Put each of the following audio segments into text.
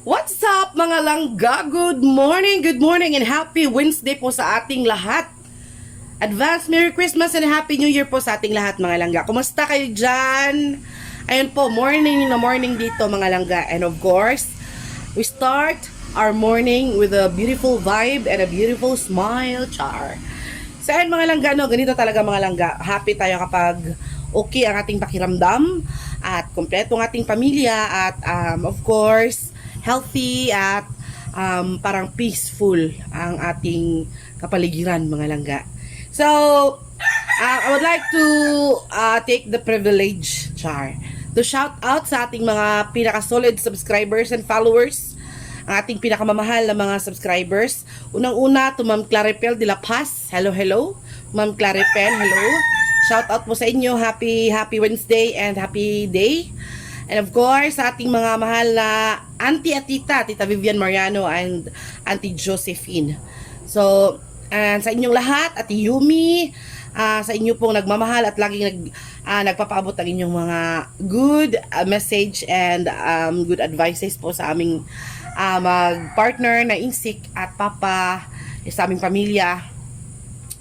What's up mga langga? Good morning and happy Wednesday po sa ating lahat. Advance Merry Christmas and Happy New Year po sa ating lahat mga langga. Kumusta kayo dyan? Ayun po, morning na morning dito mga langga. And of course, we start our morning with a beautiful vibe and a beautiful smile, char. So ayun mga langga, no, ganito talaga mga langga. Happy tayo kapag okay ang ating pakiramdam at kompleto ang ating pamilya at of course, healthy at parang peaceful ang ating kapaligiran mga langga. So, I would like to take the privilege, char, to shout out sa ating mga pinaka-solid subscribers and followers, ang ating pinakamamahal na mga subscribers. Unang-una, to Ma'am Claripel de la Paz. Hello, hello. Ma'am Claripel, hello. Shout out po sa inyo. Happy Wednesday and happy day. And of course, sa ating mga mahal na auntie at Tita Vivian Mariano and Auntie Josephine. So, and sa inyong lahat, Ate Yumi, sa inyo pong nagmamahal at laging nagpapaabot ng inyong mga good message and good advices po sa aming mag-partner na Insik at Papa sa aming pamilya.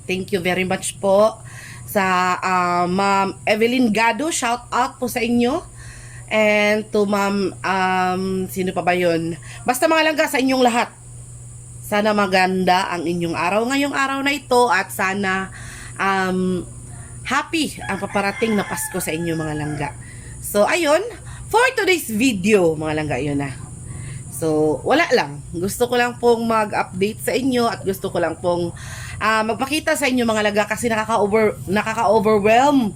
Thank you very much po sa Ma'am Evelyn Gado. Shout out po sa inyo. And to Ma'am, sino pa ba yun? Basta mga langga sa inyong lahat. Sana maganda ang inyong araw ngayong araw na ito at sana happy ang paparating na Pasko sa inyo mga langga. So ayun, for today's video mga langga, yun na. So wala lang, gusto ko lang pong mag-update sa inyo at gusto ko lang pong magpakita sa inyo mga langga kasi nakaka-overwhelm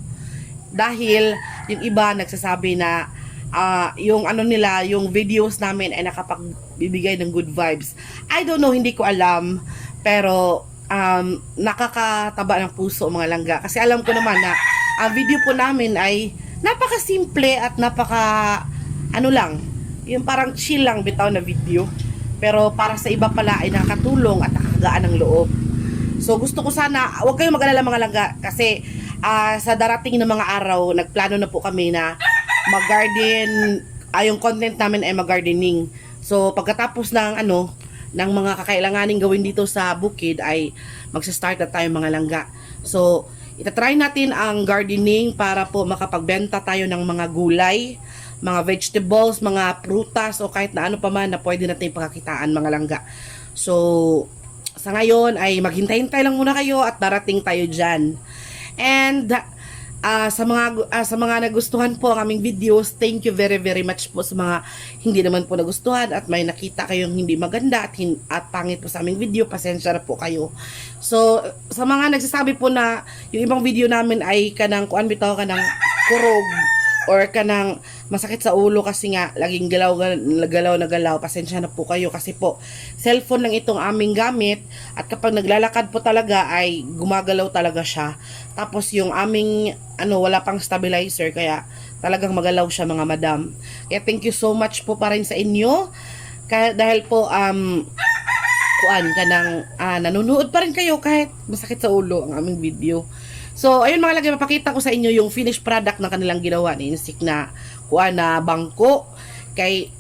dahil yung iba nagsasabi na yung ano nila, yung videos namin ay nakapagbibigay ng good vibes. I don't know, hindi ko alam, pero nakakataba ng puso mga langga. Kasi alam ko naman na ang video po namin ay napaka-simple at ano lang, yung parang chill lang bitaw na video. Pero para sa iba pala ay nakakatulong at nakakagaan ng loob. So gusto ko sana, huwag kayong mag-alala mga langga, kasi sa darating na mga araw, nagplano na po kami na mag-garden, yung content namin ay mag-gardening. So, pagkatapos ng ng mga kakailanganing gawin dito sa bukid ay magsa-start na tayo mga langga. So, itatry natin ang gardening para po makapagbenta tayo ng mga gulay, mga vegetables, mga prutas o kahit na ano pa man na pwede natin pagkakitaan mga langga. So, sa ngayon ay maghintay-hintay lang muna kayo at darating tayo dyan. And sa mga nagustuhan po ang aming videos, thank you very much po sa mga hindi naman po nagustuhan at may nakita kayong hindi maganda at pangit po sa aming video, pasensya na po kayo. So sa mga nagsasabi po na yung ibang video namin ay kanang kuan bitaw kanang kurog or kanang masakit sa ulo kasi nga laging galaw, pasensya na po kayo kasi po cellphone lang itong aming gamit at kapag naglalakad po talaga ay gumagalaw talaga siya. Tapos yung aming wala pang stabilizer kaya talagang magalaw siya mga madam. Kaya thank you so much po pa rin sa inyo dahil po nanonood pa rin kayo kahit masakit sa ulo ang aming video. So, ayun mga lagi, mapakita ko sa inyo yung finished product na kanilang ginawa ni Insik na bangko. Kay,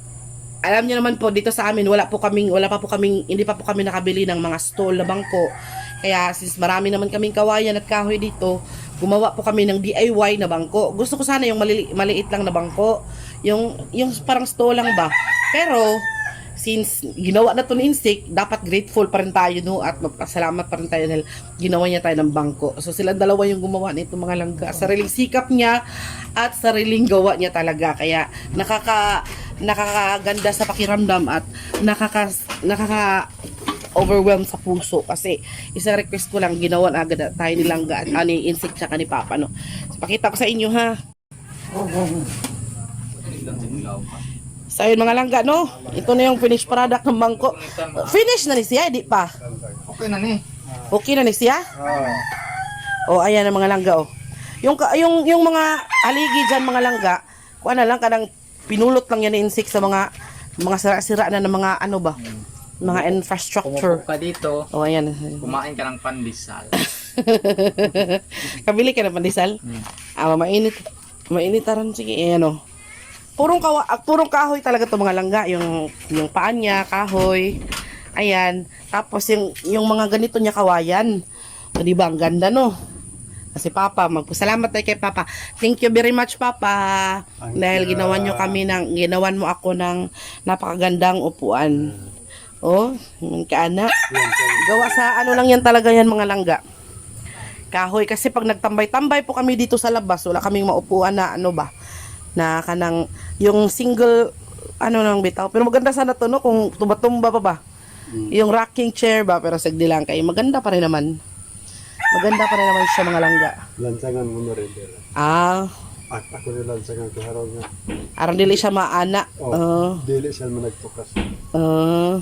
alam niyo naman po, dito sa amin, hindi pa po kami nakabili ng mga stall na bangko. Kaya, since marami naman kaming kawayan at kahoy dito, gumawa po kami ng DIY na bangko. Gusto ko sana yung maliit lang na bangko. Yung parang stall lang ba. Pero, since ginawa na to ni Insik, dapat grateful pa rin tayo, no? At magpasalamat pa rin tayo dahil ginawa niya tayo ng bangko. So sila dalawa yung gumawa nito mga langga. Sariling sikap niya at sariling gawa niya talaga. Kaya nakakaganda sa pakiramdam at nakaka-overwhelm sa puso. Kasi isang request ko lang, ginawa na agad tayo ni Langga at ni Insik tsaka ni Papa, no? So, pakita ko sa inyo, ha? So yun mga langga, no? Ito na yung finished product ng bangko. Finish na ni siya, di pa? Okay na ni. Okay na ni siya? Oh, ayan ang mga langga, oh. Yung mga haligi dyan mga langga, kuha na lang kanang pinulot lang yan ni Insik sa mga sira-sira na ng mga mga infrastructure. Kumupo ka dito, Oh, ayan. kumain ka ng pandesal. Kabili ka ng pandesal? Mainit. Mainit taran, sige, ayan, oh. purong kahoy talaga to mga langga. Yung paan niya, kahoy. Ayan. Tapos yung mga ganito niya kawayan. O, diba? Ang ganda, no? Kasi Papa, magpasalamat tayo kay Papa. Thank you very much, Papa. Dahil ginawan mo ako ng napakagandang upuan. Oh, kaana. Gawa sa ano lang yan talaga yan mga langga. Kahoy. Kasi pag nagtambay-tambay po kami dito sa labas, wala kaming maupuan na ano ba, na kanang, yung single, ano lang bitaw. Pero maganda sana to, no? Kung tumba-tumba pa ba. Yung rocking chair ba, pero sagdi lang kayo. Maganda pa rin naman. Maganda pa rin naman siya mga langga. Lansangan mo na rin. Dela. At ako rin lansangan ko haraw nga. Arang dili siya maana. Dili siya managtukas. Uh,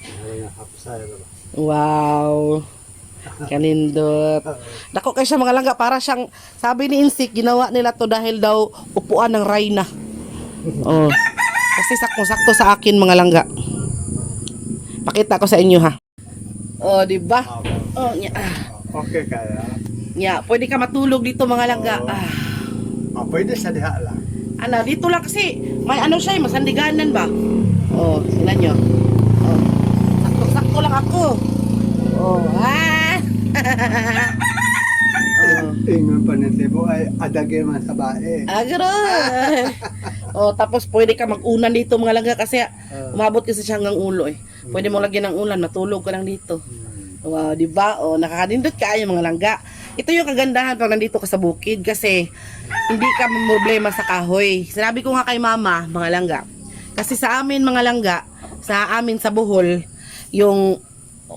Haraw nga hapsay. wow. Kanindot. Dako kay siya mga langga. Para siyang, sabi ni Insik, ginawa nila to dahil daw upuan ng Reyna. Oh. Kasi sakto-sakto sa akin mga langga. Pakita ko sa inyo ha. Oh, di ba? Oh, nya. Okay kaya. Nya, pwede ka matulog dito mga langga. Pwede sa diha lang. Ano, dito lang kasi may ano siya, masandiganan ba? Oh, sila nyo. Oh. Sakto-sakto lang ako. Oh, Ingon pa ng tibo ay adagay man sa bae. Agron. Oh, tapos pwede ka mag-unan dito mga langga kasi umabot kasi siya hanggang ulo eh. Pwede mo lagyan ng ulan, matulog ka lang dito. Wow, di ba? Oh, nakakadindot kayo mga langga. Ito yung kagandahan pag nandito ka sa bukid kasi hindi ka problema sa kahoy. Sinabi ko nga kay Mama, mga langga. Kasi sa amin mga langga, sa amin sa Bohol, yung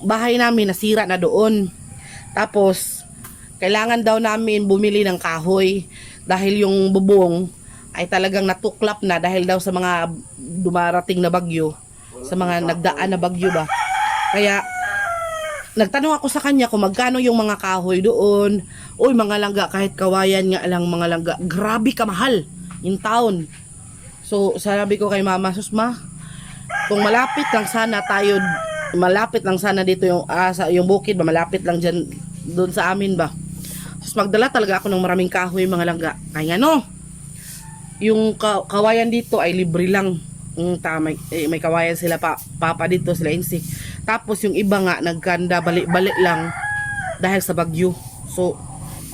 bahay namin nasira na doon. Tapos kailangan daw namin bumili ng kahoy dahil yung bubong ay talagang natuklap na dahil daw sa mga dumarating na bagyo, sa mga nagdaan na bagyo ba. Kaya nagtanong ako sa kanya kung magkano yung mga kahoy doon. Uy mga langga, kahit kawayan nga lang mga langga, grabe kamahal yung taon. So sabi ko kay Mama, Susma, kung malapit lang sana tayo, malapit lang sana dito yung yung bukid ba, malapit lang dyan doon sa amin ba. Tapos magdala talaga ako ng maraming kahoy mga langga. Kaya ano, yung kawayan dito ay libre lang. May kawayan sila Papa dito, sila Insik. Tapos yung iba nga nagkanda balik-balik lang dahil sa bagyo. So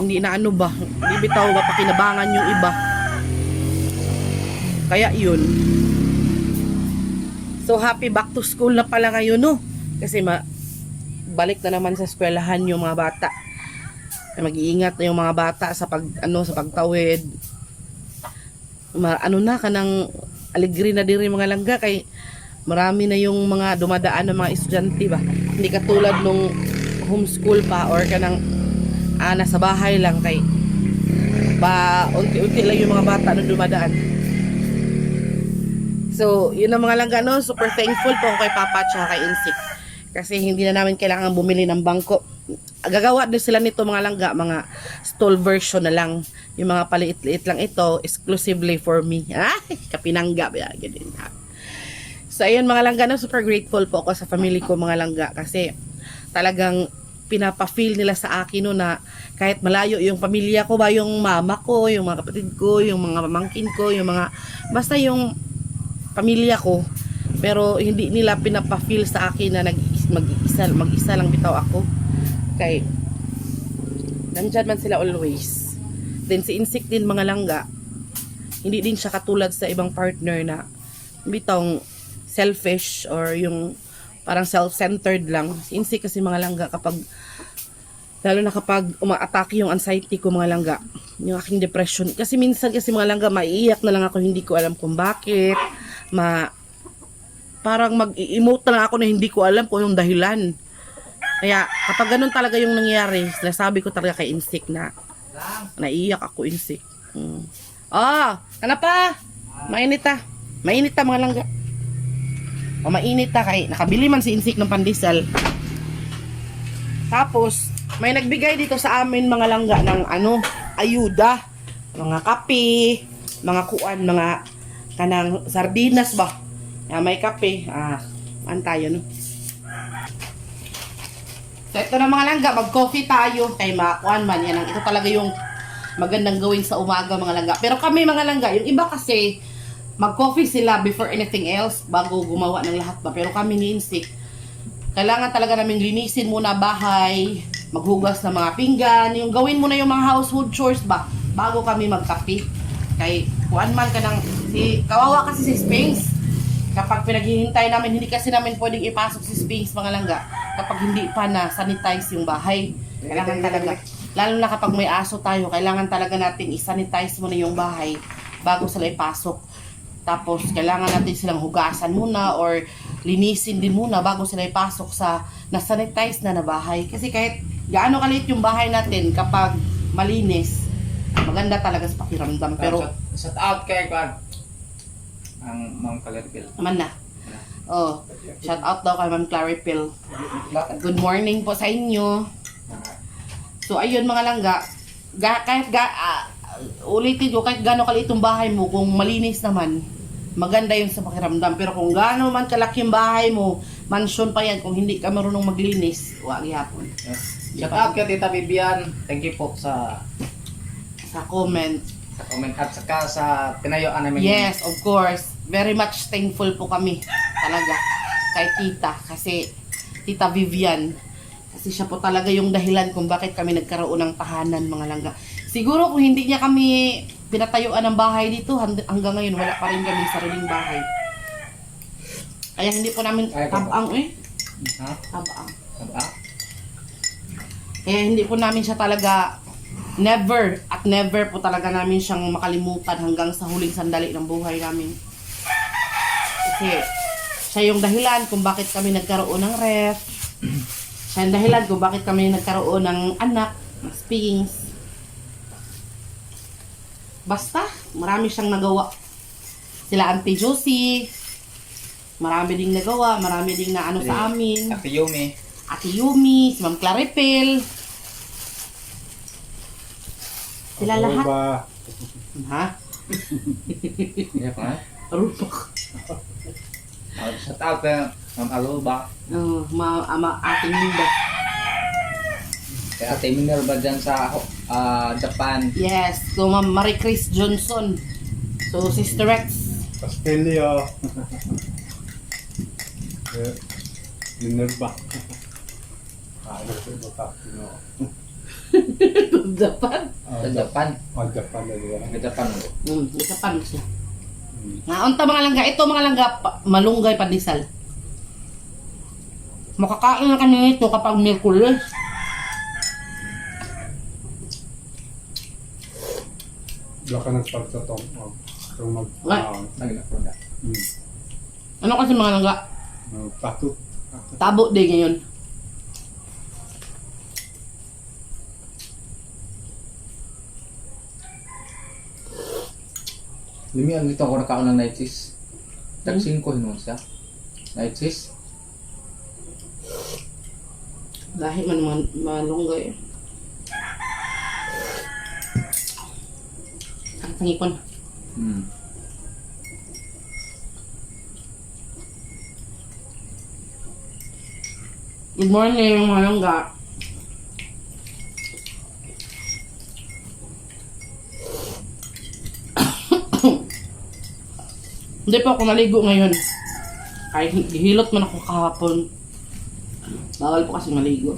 hindi na ano ba, hindi bitaw ba pakinabangan yung iba. Kaya yun. So happy back to school na pala ngayon, no? Kasi balik na naman sa eskwelahan yung mga bata. Mag-iingat na yung mga bata sa sa pagtawid. Ano na kanang aligri na diri mga langga kay marami na yung mga dumadaan ng mga estudyante ba. Hindi katulad nung homeschool pa or kanang nasa bahay lang kay unti-unti lang yung mga bata na dumadaan. So, yun ang mga langga, no? Super thankful po ako kay Papa at kay Insik. Kasi hindi na namin kailangan bumili ng bangko. Gagawa din sila nito mga langga, mga stall version na lang. Yung mga paliit-liit lang ito, exclusively for me. Kapinangga. Ganun. So, ayun mga langga, no? Super grateful po ako sa family ko mga langga. Kasi talagang pinapa-feel nila sa akin no, na kahit malayo yung pamilya ko ba, yung mama ko, yung mga kapatid ko, yung mga pamangkin ko, yung mga, basta yung pamilya ko, pero hindi nila pinapa-feel sa akin na mag-isa lang bitaw ako. Kay nandyan man sila always. Then si Insik din mga langga, hindi din siya katulad sa ibang partner na bitong selfish or yung parang self-centered lang. Si Insik kasi mga langga, lalo na kapag uma-atake yung anxiety ko mga langga, yung aking depression. Kasi minsan kasi mga langga, maiiyak na lang ako, hindi ko alam kung bakit. Parang mag-emote na lang ako na hindi ko alam kung yung dahilan. Kaya kapag ganun talaga yung nangyari, sinasabi ko talaga kay Insik na naiiyak ako, Insik. Ano pa? Mainit mga langga. Mainit kay nakabili man si Insik ng pandesal. Tapos may nagbigay dito sa amin mga langga ng ayuda, mga kape, mga kuan, mga kanang sardinas ba. May kape. Tayo no. So ito na mga langga, mag-coffee tayo kay makuan man yan. Ito talaga yung magandang gawin sa umaga mga langga. Pero kami mga langga, yung iba kasi mag-coffee sila before anything else bago gumawa ng lahat ba. Pero kami ni Insik, kailangan talaga namin linisin muna bahay, maghugas ng mga pinggan, yung gawin muna yung mga household chores ba bago kami magkape. Kay kuan man ka ng kawawa kasi si Sphinx. Kapag pinaghihintay namin, hindi kasi namin pwedeng ipasok si Sphinx mga langga kapag hindi pa na sanitize yung bahay. Kailangan talaga, lalo na kapag may aso tayo, kailangan talaga natin i-sanitize muna yung bahay bago sila ipasok. Tapos, kailangan natin silang hugasan muna or linisin din muna bago sila ipasok sa na-sanitize na bahay. Kasi kahit gaano kaliit yung bahay natin, kapag malinis, maganda talaga sa pakiramdam. Pero, shout out kay Kwan. Ang Ma'am Claripil. naman na. Oh, shout out daw kay Ma'am Claripil. Good morning po sa inyo. So, ayun mga langga, ulitin ko, kahit gaano kaliit yung bahay mo, kung malinis naman, maganda yun sa pakiramdam. Pero kung gaano man kalaki yung bahay mo, mansion pa yan, kung hindi ka marunong maglinis, wag yapon. Shout out kay Tita Vivian. Thank you po sa Comment at saka sa pinayuan namin. Yes, of course. Very much thankful po kami talaga kay Tita. Kasi Tita Vivian, kasi siya po talaga yung dahilan kung bakit kami nagkaroon ng tahanan mga langga. Siguro kung hindi niya kami pinatayuan ng bahay dito, hanggang ngayon wala pa rin kami sariling bahay. Kaya hindi po namin tabang Ha? tabang. Aba? Kaya hindi po namin siya talaga never po talaga namin siyang makalimutan hanggang sa huling sandali ng buhay namin. Kasi siya yung dahilan kung bakit kami nagkaroon ng ref. Siya yung dahilan kung bakit kami nagkaroon ng anak, ng Sphinx. Basta, marami siyang nagawa. Sila Auntie Josie, marami ding nagawa, marami ding na ano sa amin. Ate Yumi. Ate Yumi, si Ma'am Claripil. Sila Ako lahat. ba? Ha? Iya pa. Rupak. Shout out kay Ma'am Aluba. Ating Linda. Kay Ate Minerva dyan sa Japan. Yes, so Ma'am Marie Chris Johnson. So Sister Rex. Pastelio. Minerva. Ano ito ba tapino? Japan. Sa Japan. Japan na diba? Sa Japan. Japan siya. Naunta mga langga, ito mga langga, malunggay pandesal. Makakain na kami nito kapag Miyerkules. Wala ka nagpagtatong. Kung mag... Nagnapunta. Ano kasi mga langga? Patut. Tabo day ngayon. Limi ang dito ako nakaon ng night cheese. Tag 5 hinon siya. Night cheese. Dahil man malunggay. Ang tangipon. Good morning mga langga. Hindi pa ako naligo ngayon. Kahit hilot man ako kahapon. Bawal po kasi maligo.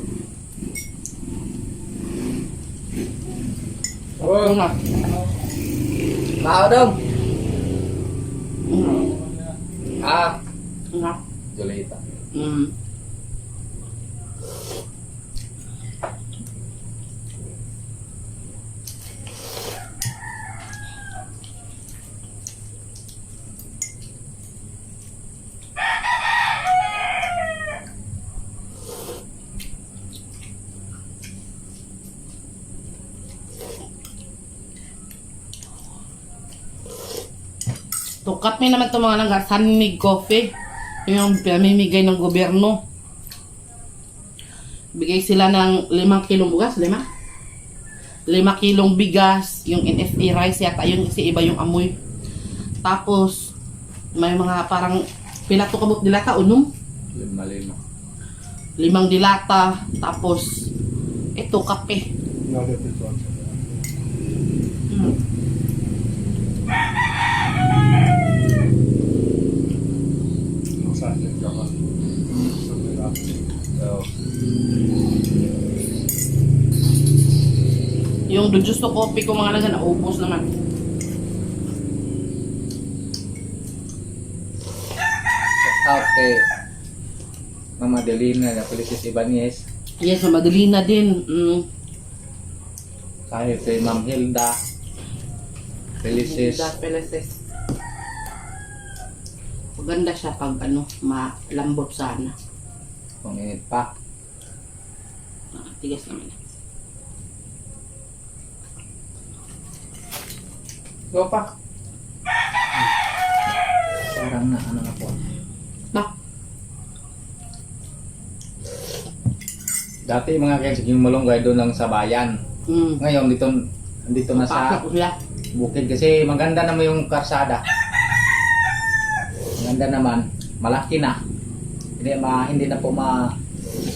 Oo nga. Bao dong. Mm. Nga. Julita. Mm. Tukat naman itong mga langga, Sunmig Coffee. Yung pinamimigay ng gobyerno. Bigay sila ng 5 kilong bugas, 5 kilong bigas, yung NFA rice yata, yun kasi iba yung amoy. Tapos, may mga parang pilato kabot dilata, unom. 5. 5 dilata, tapos, ito, kape. Masaya ka ba? So, Yung juice to coffee ko mga langga, naubos naman. shout out kay Mama Delina na Felices Ibanez. Yes, madali na din. Kahit kay Ma'am Hilda Felices. Peleses. Maganda siya pag ano, malambot sana. Kung init pa. Tigas naman. Go pa. Parang na ano na po. Ba? Dati mga kaya yung malunggay doon lang sa bayan. Ngayon dito na sa Pasok ko siya. bukid kasi maganda naman yung karsada. Maganda naman, malaki na. Hindi na po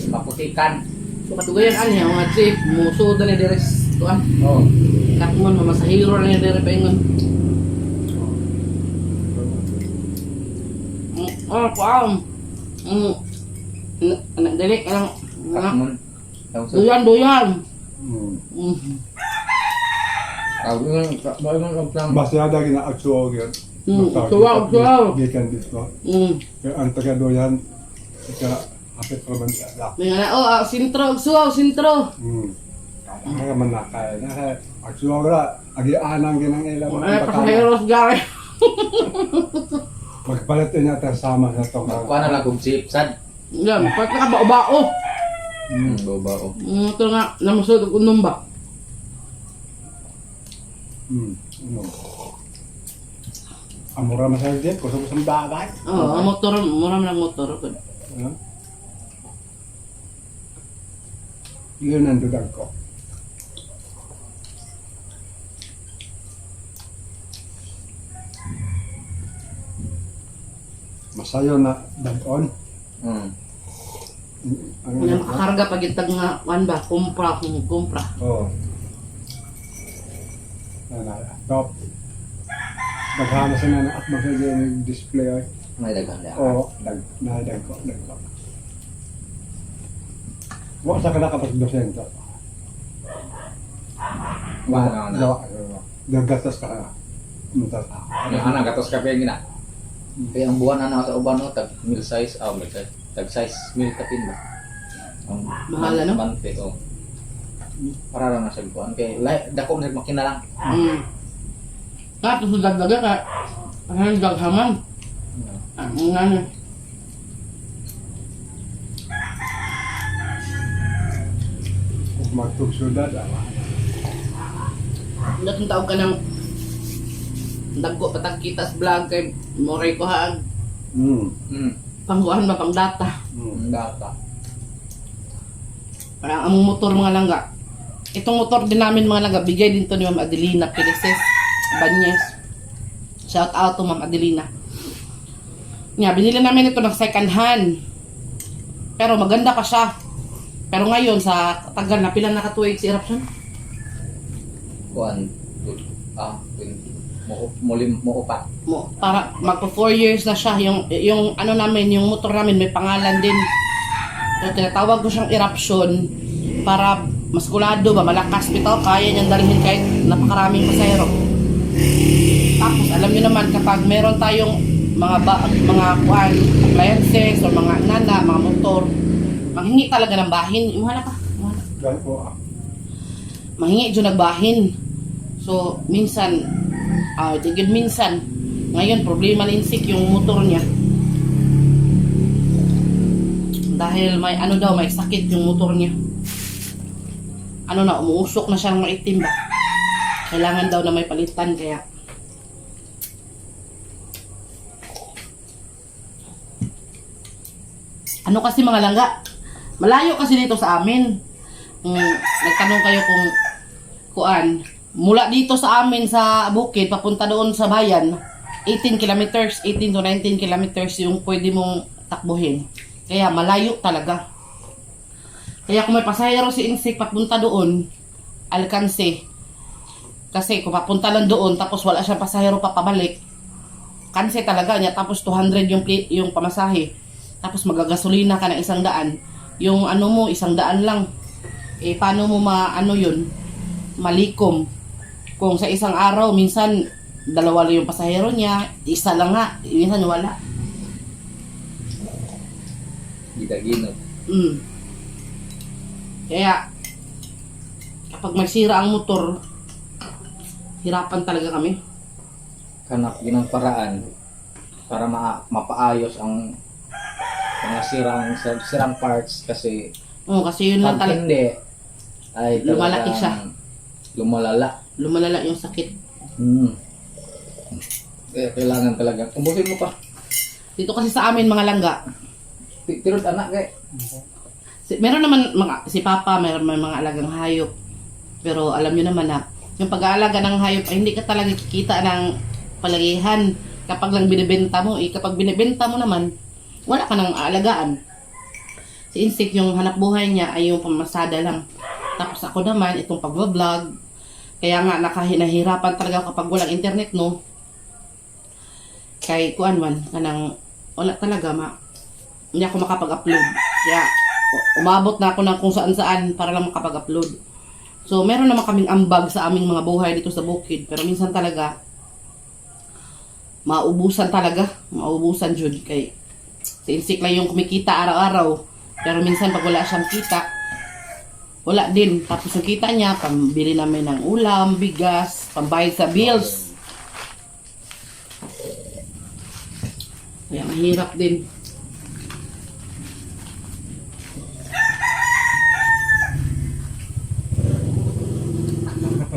maputikan. So katugayan ani ang mga chip, muso dali deres tuan. Oh, Katmon mamasahiro na dire paingon. Oh, wow. Anak dali ang katmon. Tawag sa duyan. tawag yung lang. Masyada ginaagsuog yun. Suwaw. Gikan dito. Kaya ang taga-doyan, hapit pa man siya. Sintro, sintro. Kaya man nakaya. Agsuog na, agianang ginang ilang Ay, pasaheros gari. Magpalit din natin sama sa itong Magkuha na lang kung chip, sad. Yan, pati ka bao-bao. Bao. Ito nga, namusod ko nung ba? Amura masaya din, kusog sa bagay. Oo, ang motor, mura man ang motor. Yun ang dudag ko. Masayo na dagon. Ang makakarga pag itag nga, ba, kumpra. Oo. Top. Daghana sa na at magkaya yung display ay. May daghan na. Oo, dag ko. Wa sa kana kapag dosento. Wala na. Dagatas ka. Mutas. Ano ana gatos kape gina. Kaya ang buwan ana sa uban no tag mil size, tag size mil kapin ba. Ang Mahal, ano? Monthly, oh. Para lang nasa buwan kay dako na makina lang. Tapos dagdaga ka, ang daghaman. Ang ano. Kung magtugsudan, Datong tawag ka ng dagko patag kita sa vlog kay moray ko haag. Pangguan ba pang data. Ang data. Parang among motor mga langga. Itong motor din namin mga langga, bigay din to ni Ma'am Adelina Pilises Banyes. Shout out to Ma'am Adelina. Nga, binili namin ito ng second hand. Pero maganda pa siya. Pero ngayon, sa tagal na, pilang nakatuwig si Eruption? Kuan. Mo upat. Para magpo 4 years na siya. Yung ano namin, yung motor namin, may pangalan din. So, tinatawag ko siyang Eruption para maskulado ba, malakas bitaw, kaya niyang dalhin kahit napakaraming pasahero. Tapos, alam niyo naman, kapag meron tayong mga appliances o mga nana, mga motor, manghingi talaga ng bahin. Imuhala ka. dahil po Manghingi dyan nagbahin. So, minsan, tigil minsan, ngayon, problema ni Insik yung motor niya. Dahil may ano daw, may sakit yung motor niya. Ano na, umuusok na siyang maitim ba? Kailangan daw na may palitan, kaya ano kasi mga langga, malayo kasi dito sa amin. Nagtanong kayo kung mula dito sa amin sa bukid papunta doon sa bayan, 18 kilometers, 18 to 19 kilometers yung pwede mong takbuhin. Kaya malayo talaga. Kaya kung may pasahero si Insik papunta doon, alkanse. Kasi kung papunta lang doon, tapos wala siyang pasahero pa pabalik, cancel talaga niya. Tapos 200 yung pamasahe. Tapos magagasolina ka ng 100. Yung ano mo, 100 lang. Eh, paano mo yun? Malikom. Kung sa isang araw, minsan, 2 lang yung pasahero niya, 1 lang nga, minsan wala. Gidaginot. Kaya, kapag magsira ang motor, hirapan talaga kami. Hanap yun ang paraan para mapaayos ang mga sirang parts kasi Kasi yun lang pag talaga. hindi ay Lumalaki siya. lumalala. Lumalala yung sakit. Kaya kailangan talaga. Umbusin mo pa. Dito kasi sa amin mga langga, Tirod anak kay. meron naman si Papa, meron may mga alagang hayop. Pero alam nyo naman na, yung pag-aalaga ng hayop ay hindi ka talaga kikita ng palagihan kapag lang binibenta mo. Kapag binibenta mo naman, wala ka nang aalagaan. Si Insik, yung hanap buhay niya ay yung pamasada lang. Tapos ako naman, itong pag-vlog. Kaya nga, nahihirapan talaga ako kapag walang internet, no? Kay kuan man, wala talaga, hindi ako makapag-upload. Kaya, umabot na ako ng kung saan-saan para lang makapag-upload. So, meron naman kaming ambag sa aming mga buhay dito sa bukid. Pero minsan talaga, maubusan jud kay si Insik lang yung kumikita araw-araw. Pero minsan pag wala siyang kita, wala din. Tapos yung kita niya, pambili namin ng ulam, bigas, pambayad sa bills. Kaya mahirap din.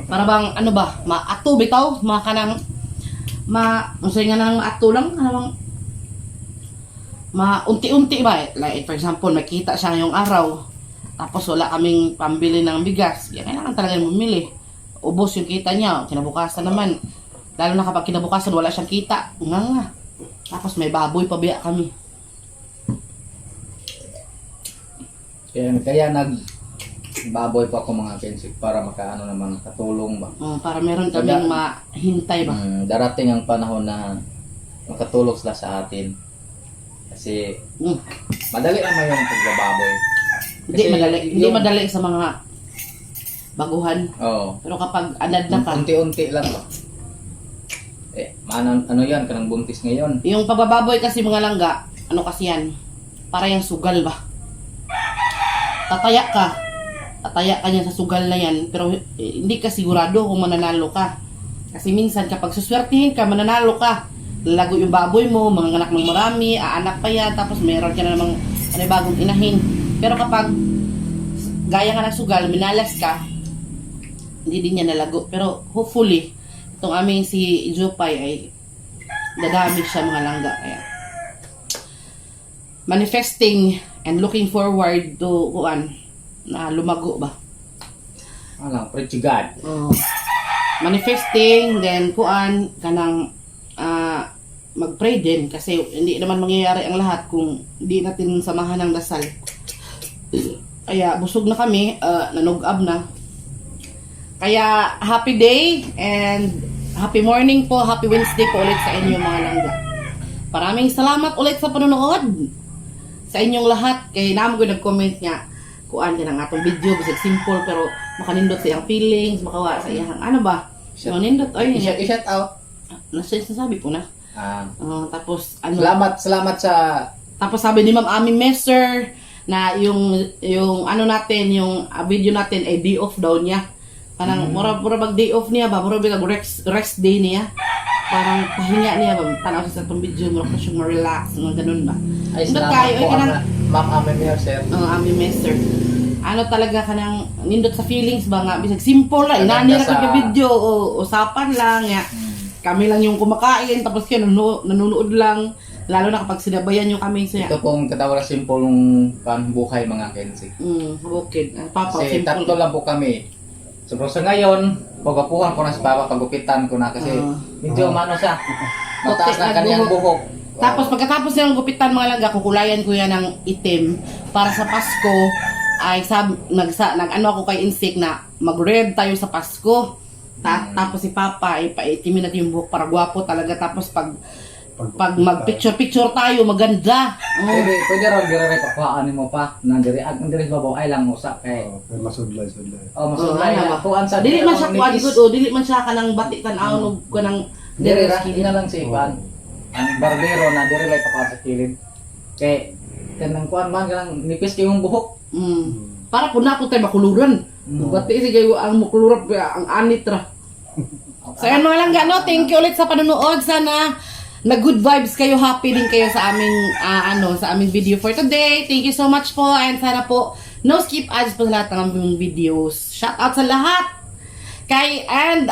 Para bang ano ba, maato bitaw, unsa nga nang ato lang, unti-unti ba, like for example, nakita siya ngayong araw, tapos wala kaming pambili ng bigas, kailangan talaga bumili. Ubos yung kita niya, kinabukasan naman. Lalo na kapag kinabukasan wala siyang kita, nga. Tapos may baboy pa biya kami. Kaya nagbaboy pa ako mga Kensik para makaano naman katulong ba. Para meron kaming mahintay ba. Darating ang panahon na makatulong sila sa atin. Kasi madali naman yung pagbababoy. Hindi madali sa mga baguhan. Oo. Pero kapag anad na ka, Unti-unti lang ba. Ano yan, kanang buntis ngayon. yung pagbababoy kasi mga langga, ano kasi yan, para yung sugal ba. Tataya ka niya sa sugal na yan, pero hindi ka sigurado kung mananalo ka. Kasi minsan kapag suswertihin ka, mananalo ka. Lalago yung baboy mo, mga anak ng marami, aanak pa yan, tapos meron ka na namang bagong inahin. Pero kapag gaya nga ng sugal, minalas ka, hindi din niya nalago. Pero hopefully, itong aming si Jopay ay dadami siya mga langga. Kaya manifesting and looking forward to na lumago ba. Pray to God. Manifesting, then kanang mag-pray din kasi hindi naman mangyayari ang lahat kung hindi natin samahan ng dasal. Kaya busog na kami, nanugab na. Kaya happy day and happy morning po, happy Wednesday po ulit sa inyo mga langga. Maraming salamat ulit sa panonood sa inyong lahat. Kaya naman ko nag-comment nga kuan ka ng atong video, bisag simple pero makanindot sa iyang feelings, makawa sa iyang ano ba? Manindot, I-shout out. nasabi po na. Tapos ano? Salamat sa Tapos sabi ni Ma'am Ami Messer na yung ano natin, yung video natin ay day off daw niya. Parang mura bag day off niya ba? Mura bag rest day niya. Parang pahinga niya ba? Tanaw siya sa itong video, mura pa siyang ma-relax, mga ganun ba? ay salamat po Ma'am Ami Messer. Ami Messer. Ano talaga kanang nindot sa feelings ba nga? Bisag simple lang, inanira Sa- ka video o usapan lang ya. Kami lang yung kumakain, tapos kayo nanonood lang. Lalo na kapag sinabayan yung kami siya. Ito pong katawala simple ng buhay mga Kensik. Bukid. Papa, Kasi simple. tatlo lang po kami. So sa ngayon, pagapuhan ko na si Papa, pagupitan ko na kasi medyo siya. Mataas Puti na na kaniyang buhok. buhok. Tapos pagkatapos nilang gupitan mga langga, kukulayan ko yan ng itim para sa Pasko ay nag-ano ako kay Insik na mag-red tayo sa Pasko. Tapos si Papa, ipaitimin natin yung buhok para gwapo talaga. Tapos pag mag-picture-picture tayo, maganda. Pwede raw dire pakuhaan mo pa. Nang dire babaw ay lang usa kay. Kaya masudlay. Masulay na kuan sa Dili man siya kuan good, dili man siya kanang batikan awon ko nang dire ra ina lang si kuan. Ang barbero na dire lay pakuhaan sa kilid. Kay kanang kuan man kanang nipis kay yung buhok. Para po na ako tayo makuluran. Bati si kayo ang makuluran ang anit ra. So yan mga langga, no? Thank you ulit sa panonood. Sana na good vibes kayo, happy din kayo sa aming sa aming video for today. Thank you so much po, and sana po no skip ads po sa lahat ng aming videos. Shout out sa lahat. Kanang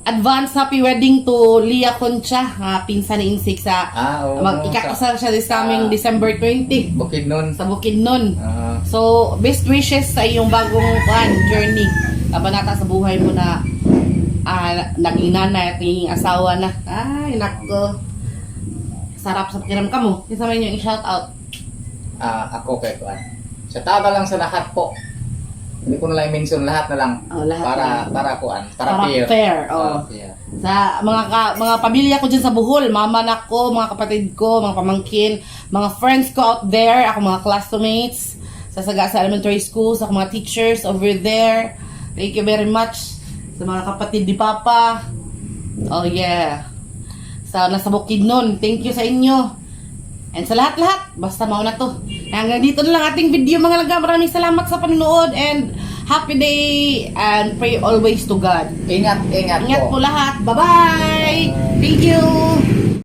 advance happy wedding to Lia Concha, pinsan ni Insik sa ikakasal siya this coming December 20 Bukidnon. sa Bukidnon. So, best wishes sa iyong bagong journey. Kabanata sa buhay mo na naging nanay at naging asawa na. Ay, nako. Sarap sa pakiram ka mo. Isa man yung i-shout out. Ako kay kuan. Sa tama lang sa lahat po. Hindi ko na lang mention lahat na lang. Lahat para kuan, para fair. fair. Yeah. Sa mga pamilya ko dyan sa Bohol, mama na ko, mga kapatid ko, mga pamangkin, mga friends ko out there, ako mga classmates sa Sagasa Elementary School, sa mga teachers over there. Thank you very much sa mga kapatid ni Papa. Oh yeah. Sa nasa Bukidnon, thank you sa inyo. And sa lahat-lahat, basta mauna to. Hanggang dito na lang ating video mga langga. Maraming salamat sa panonood and happy day and pray always to God. Ingat Ingat po lahat. Bye-bye! Thank you!